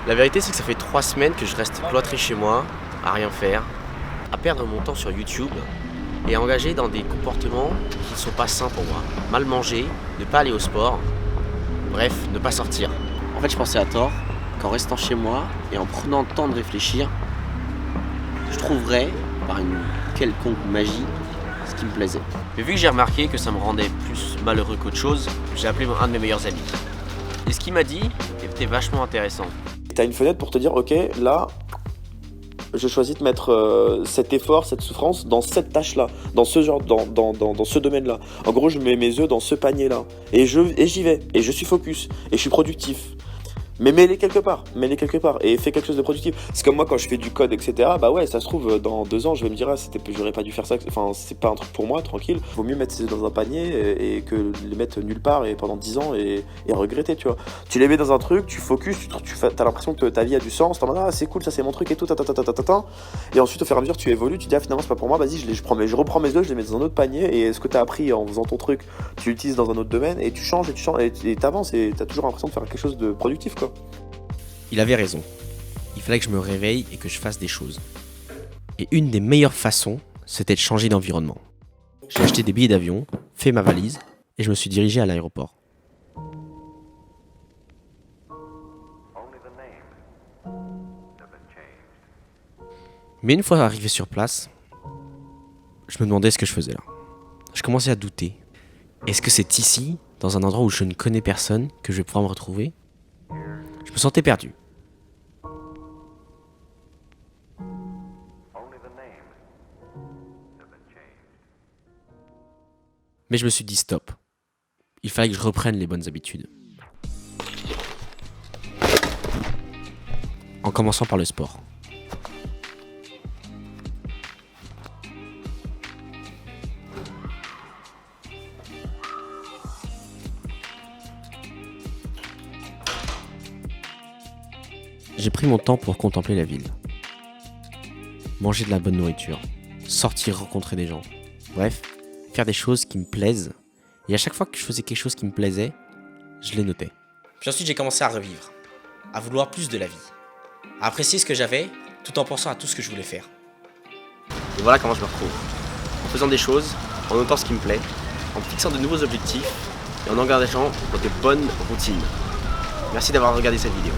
La vérité, c'est que ça fait 3 semaines que je reste cloîtré chez moi, à rien faire, à perdre mon temps sur YouTube et à engager dans des comportements qui ne sont pas sains pour moi. Mal manger, ne pas aller au sport, bref, ne pas sortir. En fait, je pensais à tort qu'en restant chez moi et en prenant le temps de réfléchir, je trouverais, par une quelconque magie, ce qui me plaisait. Mais vu que j'ai remarqué que ça me rendait plus malheureux qu'autre chose, j'ai appelé un de mes meilleurs amis. Et ce qu'il m'a dit était vachement intéressant. Tu as une fenêtre pour te dire, ok, là, je choisis de mettre cet effort, cette souffrance dans cette tâche-là, dans ce genre, dans ce domaine-là. En gros, je mets mes œufs dans ce panier-là. Et j'y vais, et je suis focus, et je suis productif. Mais mets-les quelque part, et fais quelque chose de productif. C'est comme moi quand je fais du code, etc. Bah ouais, ça se trouve, dans 2 ans, je vais me dire, j'aurais pas dû faire ça, enfin, c'est pas un truc pour moi, tranquille. Vaut mieux mettre ces œufs dans un panier et que les mettre nulle part et pendant 10 ans et regretter, tu vois. Tu les mets dans un truc, tu focuses, t'as l'impression que ta vie a du sens, t'es en mode, ah, c'est cool, ça c'est mon truc et tout, et ensuite, au fur et à mesure, tu évolues, tu dis, ah, finalement, c'est pas pour moi, vas-y, je reprends mes œufs, je les mets dans un autre panier, et ce que t'as appris en faisant ton truc, tu l'utilises dans un autre domaine, et tu changes, et t'avances, et t'as toujours l'impression de faire quelque chose de productif, quoi. Il avait raison. Il fallait que je me réveille et que je fasse des choses. Et une des meilleures façons, c'était de changer d'environnement. J'ai acheté des billets d'avion, fait ma valise et je me suis dirigé à l'aéroport. Mais une fois arrivé sur place, je me demandais ce que je faisais là. Je commençais à douter. Est-ce que c'est ici, dans un endroit où je ne connais personne, que je vais pouvoir me retrouver ? Je me sentais perdu. Mais je me suis dit stop. Il fallait que je reprenne les bonnes habitudes. En commençant par le sport. J'ai pris mon temps pour contempler la ville. Manger de la bonne nourriture. Sortir rencontrer des gens. Bref, faire des choses qui me plaisent. Et à chaque fois que je faisais quelque chose qui me plaisait, je les notais. Puis ensuite j'ai commencé à revivre. À vouloir plus de la vie. À apprécier ce que j'avais, tout en pensant à tout ce que je voulais faire. Et voilà comment je me retrouve. En faisant des choses, en notant ce qui me plaît, en fixant de nouveaux objectifs et en engageant dans de bonnes routines. Merci d'avoir regardé cette vidéo.